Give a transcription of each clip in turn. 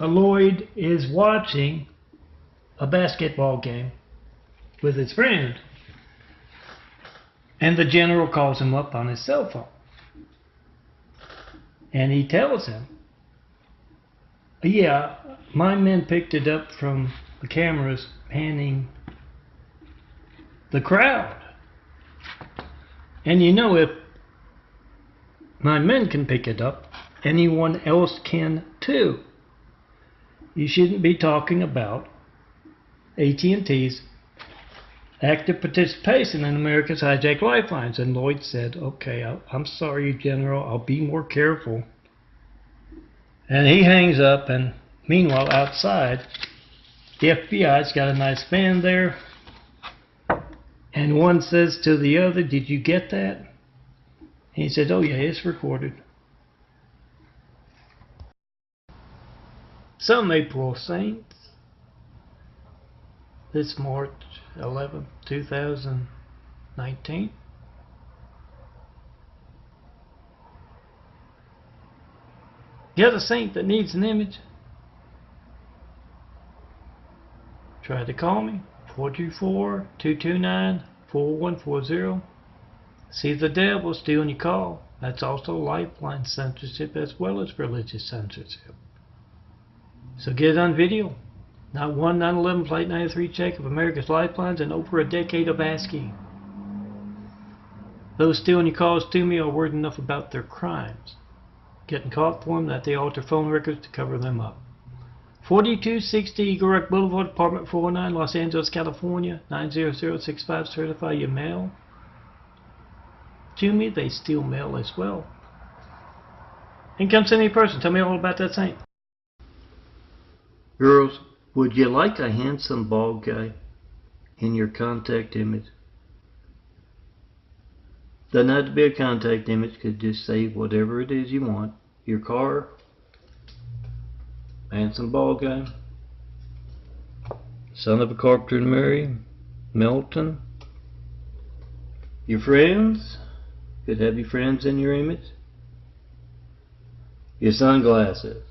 Lloyd is watching a basketball game with his friend, and the general calls him up on his cell phone, and he tells him, yeah, my men picked it up from the cameras panning the crowd, and you know, if my men can pick it up, anyone else can too. You shouldn't be talking about AT&T's active participation in America's hijacked lifelines. And Lloyd said, okay, I'm sorry, General, I'll be more careful. And he hangs up, and meanwhile outside, the FBI's got a nice band there, and one says to the other, did you get that? He said, oh yeah, it's recorded. Some April Saints. It's March 11, 2019. You got a saint that needs an image? Try to call me, 424-229-4140. See the devil stealing your call. That's also lifeline censorship as well as religious censorship. So get it on video. Not 1 9/11 Flight 93 check of America's lifelines in over a decade of asking. Those stealing your calls to me are worried enough about their crimes getting caught for them that they alter phone records to cover them up. 4260 Eagle Rock Boulevard, Apartment 409, Los Angeles, California, 90065. Certify your mail. To me, they steal mail as well. And come see me in person. Tell me all about that saint. Girls, would you like a handsome bald guy in your contact image? Doesn't have to be a contact image. Could just say whatever it is you want. Your car, handsome bald guy, son of a carpenter and Mary, MELTON. Your friends, could have your friends in your image. Your sunglasses.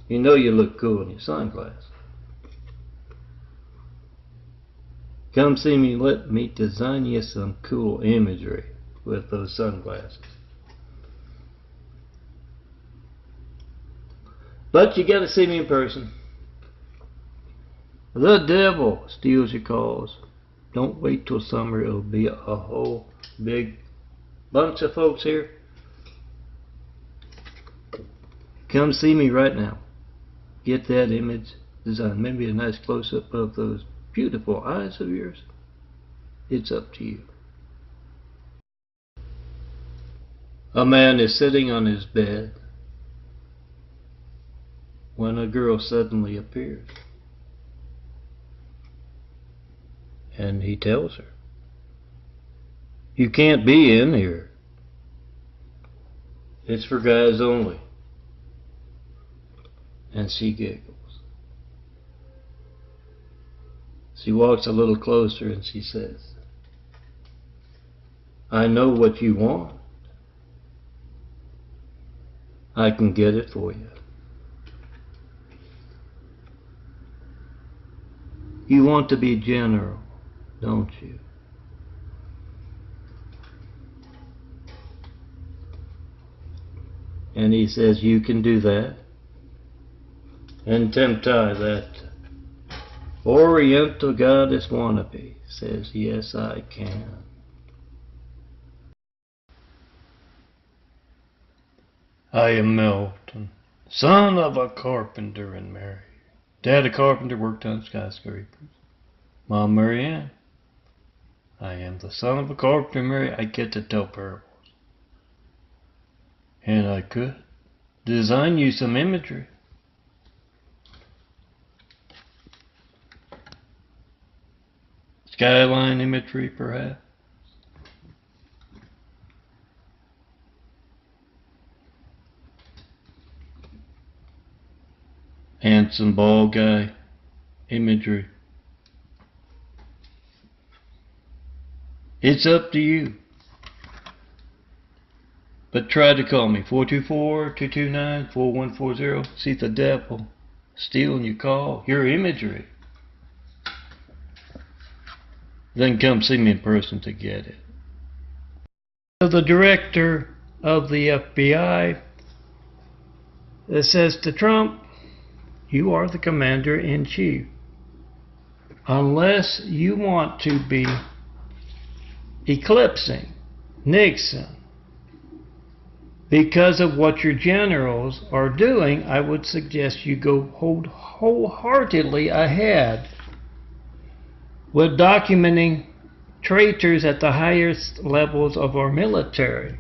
You know you look cool in your sunglasses. Come see me, let me design you some cool imagery with those sunglasses. But you gotta see me in person. The devil steals your calls. Don't wait till summer, it'll be a whole big bunch of folks here. Come see me right now. Get that image designed. Maybe a nice close-up of those beautiful eyes of yours. It's up to you. A man is sitting on his bed when a girl suddenly appears. And he tells her, you can't be in here. It's for guys only. And she giggles. She walks a little closer and she says, I know what you want. I can get it for you. You want to be general, don't you? And he says, you can do that. And Temptai, that Oriental goddess wannabe, says, yes, I can. I am MELTON, son of a carpenter and Mary. Dad a carpenter, worked on skyscrapers. Mom Marianne. I am the son of a carpenter and Mary. I get to tell parables. And I could design you some imagery. Skyline imagery, perhaps. Handsome bald guy imagery. It's up to you. but try to call me. 424-229-4140. See the devil stealing your call, your imagery. Then come see me in person to get it. So the director of the FBI says to Trump, you are the commander-in-chief. Unless you want to be eclipsing Nixon because of what your generals are doing, I would suggest you go wholeheartedly ahead with documenting traitors at the highest levels of our military.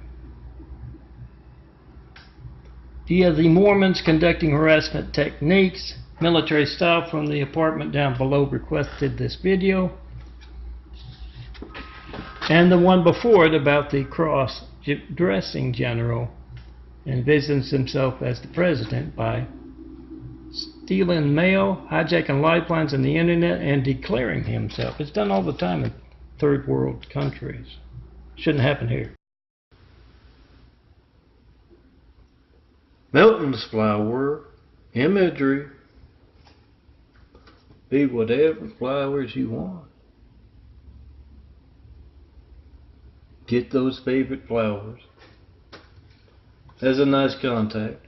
The Mormons conducting harassment techniques, military style, from the apartment down below requested this video. And the one before it about the cross-dressing general envisions himself as the president by stealing mail, hijacking lifelines and the internet, and declaring himself. It's done all the time in third world countries. Shouldn't happen here. Melton's flower imagery. Be whatever flowers you want. Get those favorite flowers. Has a nice contact.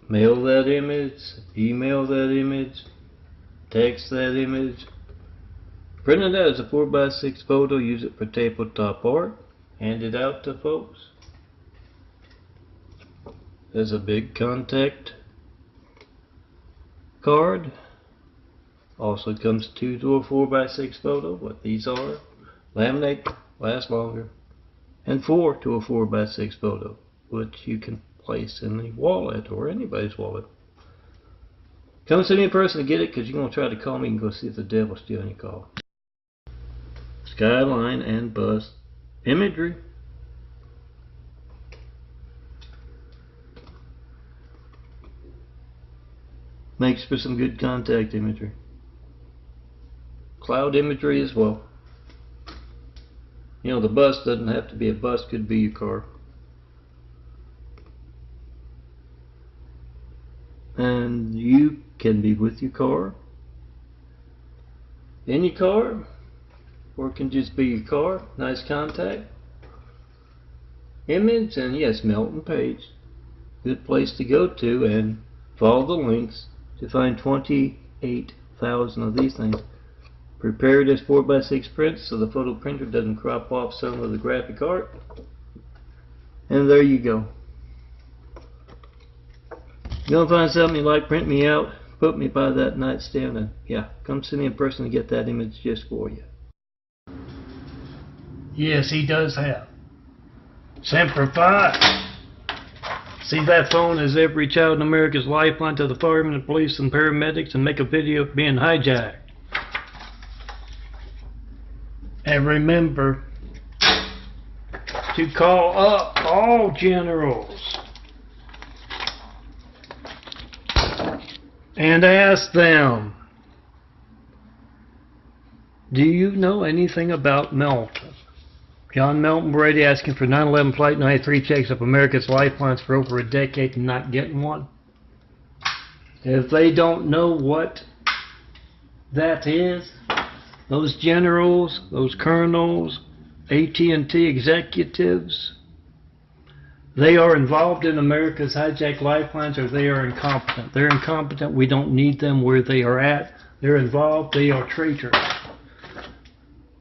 Mail that image, email that image, text that image. Print it out as a 4x6 photo, use it for tabletop art, hand it out to folks. There's a big contact card. Also comes 2 to a 4x6 photo, what these are. Laminate, lasts longer. And 4 to a 4x6 photo, which you can place in the wallet or anybody's wallet. Come see me in person to get it, because you're going to try to call me and go see if the devil's stealing your call. Skyline and bus imagery. Makes for some good contact imagery. Cloud imagery as well. You know, the bus doesn't have to be a bus, could be your car. And you can be with your car, in your car, or it can just be your car. Nice contact image, and yes, Melton page. Good place to go to and follow the links to find 28,000 of these things. Prepared as 4x6 prints so the photo printer doesn't crop off some of the graphic art. And there you go. You don't find something you like, print me out, put me by that nightstand, and yeah, come see me in person to get that image just for you. Yes, he does have. Semper Fi. See, that phone is every child in America's lifeline to the firemen and police and paramedics, and make a video of being hijacked. And remember to call up all generals and ask them, do you know anything about Melton? John Melton Brady asking for 9/11 Flight 93 checks of America's lifelines for over a decade and not getting one. If they don't know what that is, those generals, those colonels, AT&T executives, they are involved in America's hijacked lifelines, or they are incompetent. They're incompetent. We don't need them where they are at. They're involved. They are traitors.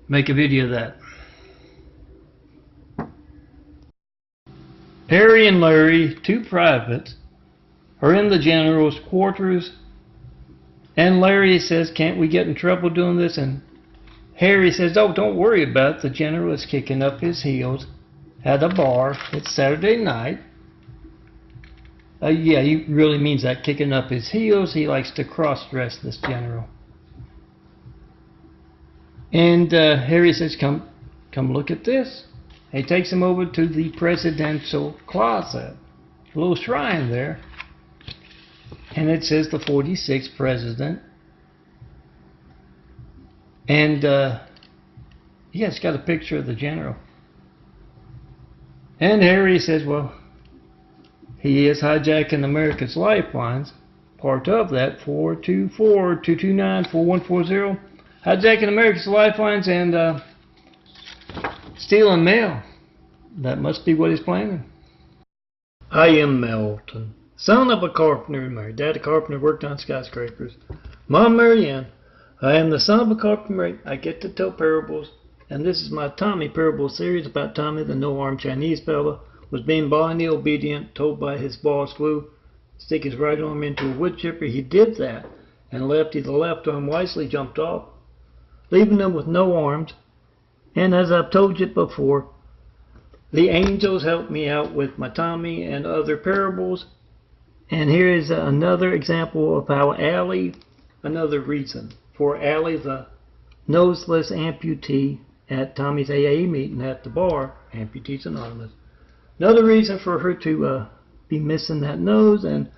Make a video of that. Harry and Larry, two privates, are in the general's quarters, and Larry says, can't we get in trouble doing this? And Harry says, oh, don't worry about it. The general is kicking up his heels at a bar. It's Saturday night. Yeah, he really means that, kicking up his heels. He likes to cross-dress, this general. And Harry says, come look at this. He takes him over to the presidential closet, a little shrine there, and it says the 46th president. And Yeah, it's got a picture of the general. And Harry says, well, he is hijacking America's lifelines. Part of that, 424-229-4140. Hijacking America's lifelines and stealing mail. That must be what he's planning. I am Melton, son of a carpenter. My dad a carpenter, worked on skyscrapers. Mom Marianne. I am the son of a carpenter. I get to tell parables. And this is my Tommy parable series about Tommy, the no-armed Chinese fella, was being blindly obedient, told by his boss, Wu, stick his right arm into a wood chipper. He did that, and Lefty, the left arm, wisely jumped off, leaving them with no arms. And as I've told you before, the angels helped me out with my Tommy and other parables. And here is another example of how Allie, another reason for Allie, the noseless amputee, at Tommy's AA meeting at the bar, Amputees Anonymous. Another reason for her to be missing that nose. And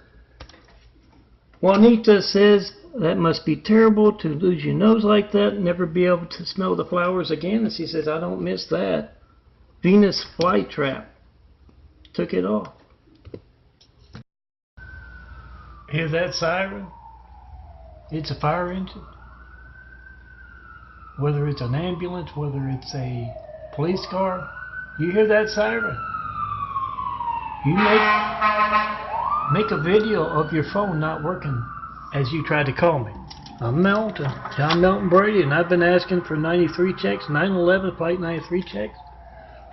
Juanita says that must be terrible to lose your nose like that and never be able to smell the flowers again. And she says, I don't miss that. Venus flytrap took it off. Hear that siren? It's a fire engine. Whether it's an ambulance, whether it's a police car, you hear that siren. You make a video of your phone not working as you try to call me. I'm Melton, John Melton Brady, and I've been asking for 93 checks, 9/11 Flight 93 checks,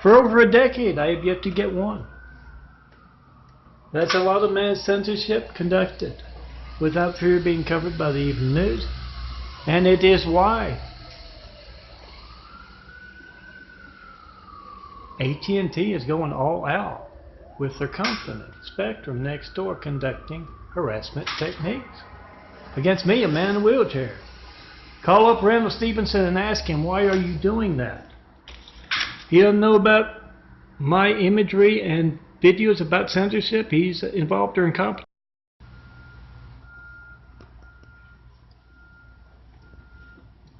for over a decade. I have yet to get one. That's a lot of mass censorship conducted without fear of being covered by the evening news. And it is why AT&T is going all out with their company, Spectrum, next door, conducting harassment techniques against me, a man in a wheelchair. Call up Randall Stevenson and ask him, why are you doing that? He doesn't know about my imagery and videos about censorship. He's involved or incompetent.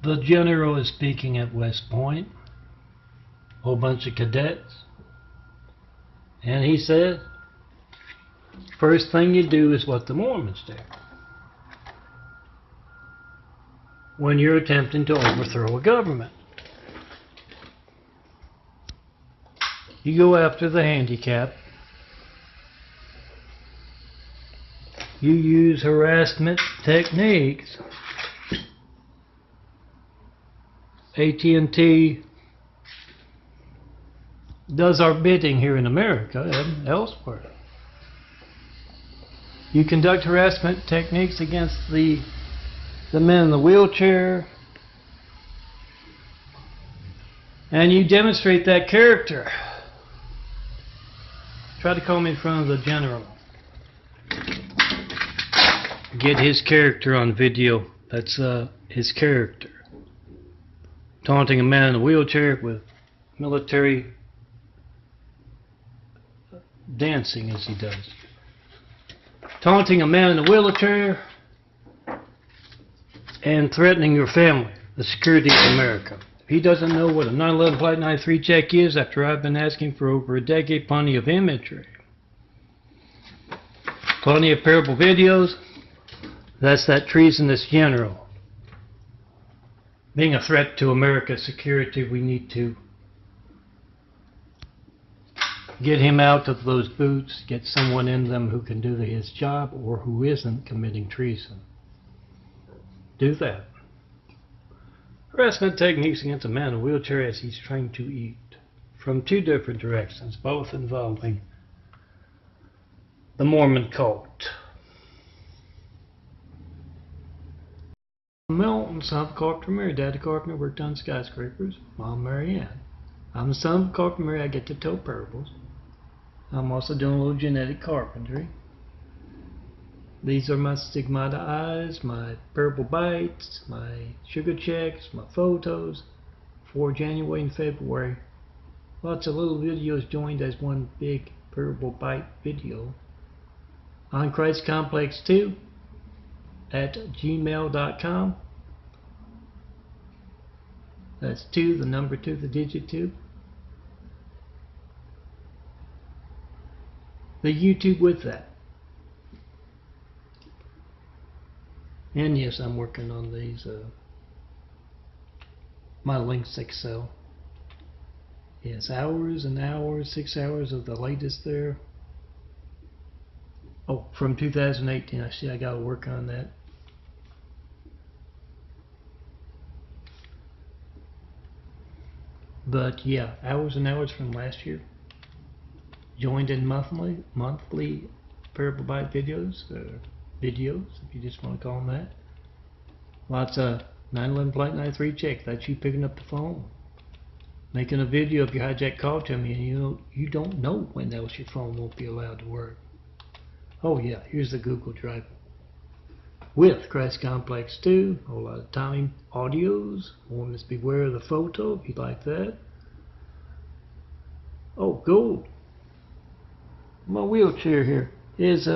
The general is speaking at West Point. Whole bunch of cadets, and he said, first thing you do is what the Mormons do when you're attempting to overthrow a government. You go after the handicapped. You use harassment techniques. AT&T does our bidding here in America and elsewhere. You conduct harassment techniques against the men in the wheelchair, and you demonstrate that character. Try to call me in front of the general. Get his character on video. That's his character. Taunting a man in a wheelchair with military dancing as he does. Taunting a man in a wheelchair and threatening your family, the security of America. If he doesn't know what a 9/11 Flight 93 check is, after I've been asking for over a decade, plenty of imagery, plenty of parable videos, that's that treasonous general. Being a threat to America's security, we need to get him out of those boots, get someone in them who can do his job or who isn't committing treason. Do that. Harassment techniques against a man in a wheelchair as he's trying to eat from two different directions, both involving the Mormon cult. Melton, son of a carpenter, married, dad a carpenter, worked on skyscrapers, mom Marianne. I'm the son of a carpenter, I get to tell parables. I'm also doing a little genetic carpentry. These are my stigmata eyes, my parable bites, my sugar checks, my photos for January and February. Lots of little videos joined as one big parable bite video. On Christ Complex 2 at gmail.com. That's 2, the number 2, the digit 2. The YouTube with that. And yes, I'm working on these, my links Excel. Yes, hours and hours, 6 hours of the latest there. Oh, from 2018, I see I gotta work on that. But yeah, hours and hours from last year. Joined in monthly variable byte videos, if you just want to call them that. Lots of 911 flight 93 check. That's you picking up the phone, making a video of your hijack call to me, and you don't know when else your phone won't be allowed to work. Oh yeah, here's the Google Drive with Crash Complex 2, a whole lot of time audios. Warn us, beware of the photo if you like that. Oh, gold. My wheelchair here is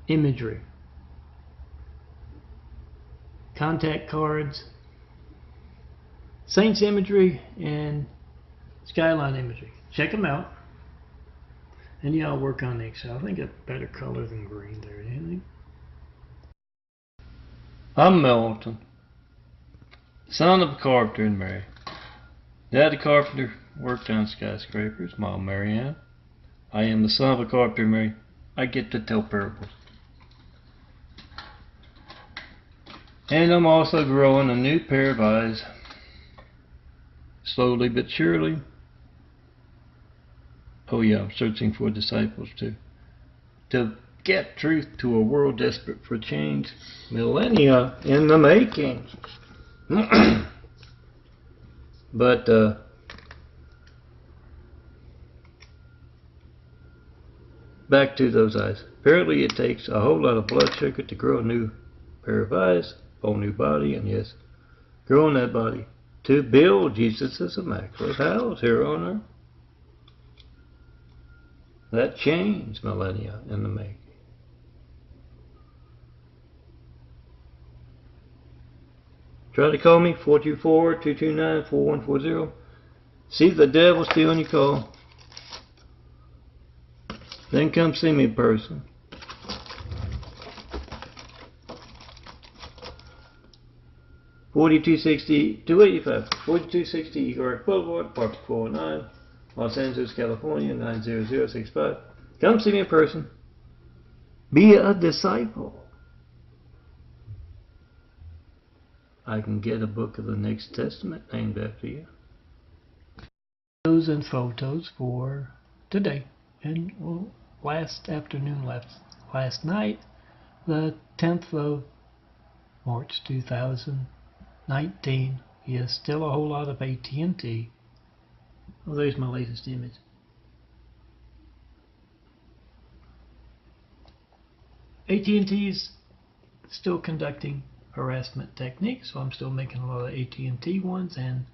imagery, contact cards, Saints imagery, and Skyline imagery. Check them out. And yeah, I'll work on the Excel. I think a better color than green there, do you think? I'm Melton, son of a carpenter in Mary. Daddy carpenter worked on skyscrapers. Mom Marianne. I am the son of a carpenter in Mary. I get to tell parables. And I'm also growing a new pair of eyes. Slowly but surely. Oh yeah, I'm searching for disciples too. To get truth to a world desperate for change. Millennia in the making. But back to those eyes. Apparently it takes a whole lot of blood sugar to grow a new pair of eyes, a whole new body, and yes, growing that body to build Jesus' immaculate house here on earth. That changed millennia in the making. Try to call me, 424-229-4140. See the devil stealing your call. Then come see me in person. $42.60, $285, 4260 Eagle Rock Boulevard, Apartment 409, Los Angeles, California, 90065. Come see me in person. Be a disciple. I can get a book of the Next Testament named after you. Videos and photos for today. And well, last afternoon, last night, the 10th of March 2019. Yes, still a whole lot of AT&T. Oh, there's my latest image. AT&T is still conducting harassment techniques, so I'm still making a lot of AT&T ones, and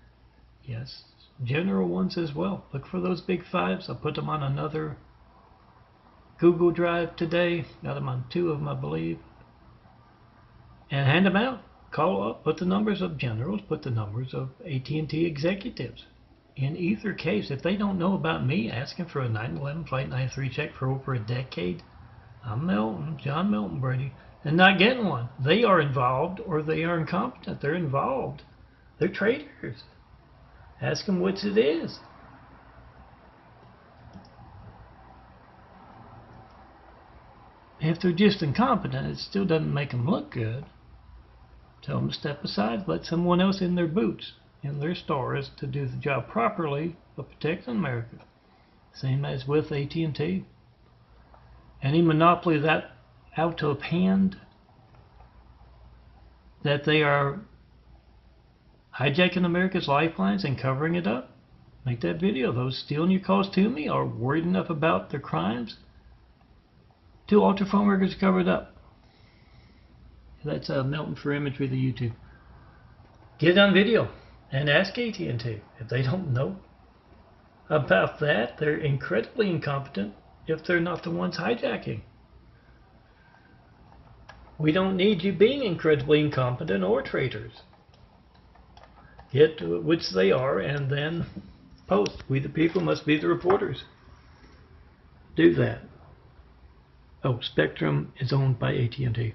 yes, general ones as well. Look for those big fives. I'll put them on another Google Drive today. Got them on 2 of them, I believe. And hand them out. Call up. Put the numbers of generals. Put the numbers of AT&T executives. In either case, if they don't know about me asking for a 911 Flight 93 check for over a decade, I'm Melton, John Melton Brady, and not getting one. They are involved, or they are incompetent. They're involved. They're traitors. Ask them which it is. If they're just incompetent, it still doesn't make them look good. Tell them to step aside, let someone else in their boots, in their stars, to do the job properly of protecting America. Same as with AT&T. Any monopoly that out of hand, that they are hijacking America's lifelines and covering it up, make that video. Those stealing your calls to me are worried enough about their crimes to alter phone records to cover it up. That's Melton for Imagery, the YouTube. Get it on video and ask AT&T if they don't know about that. They're incredibly incompetent if they're not the ones hijacking. We don't need you being incredibly incompetent or traitors. hit, which they are, and then post. We the people must be the reporters. Do that. Oh, Spectrum is owned by AT&T.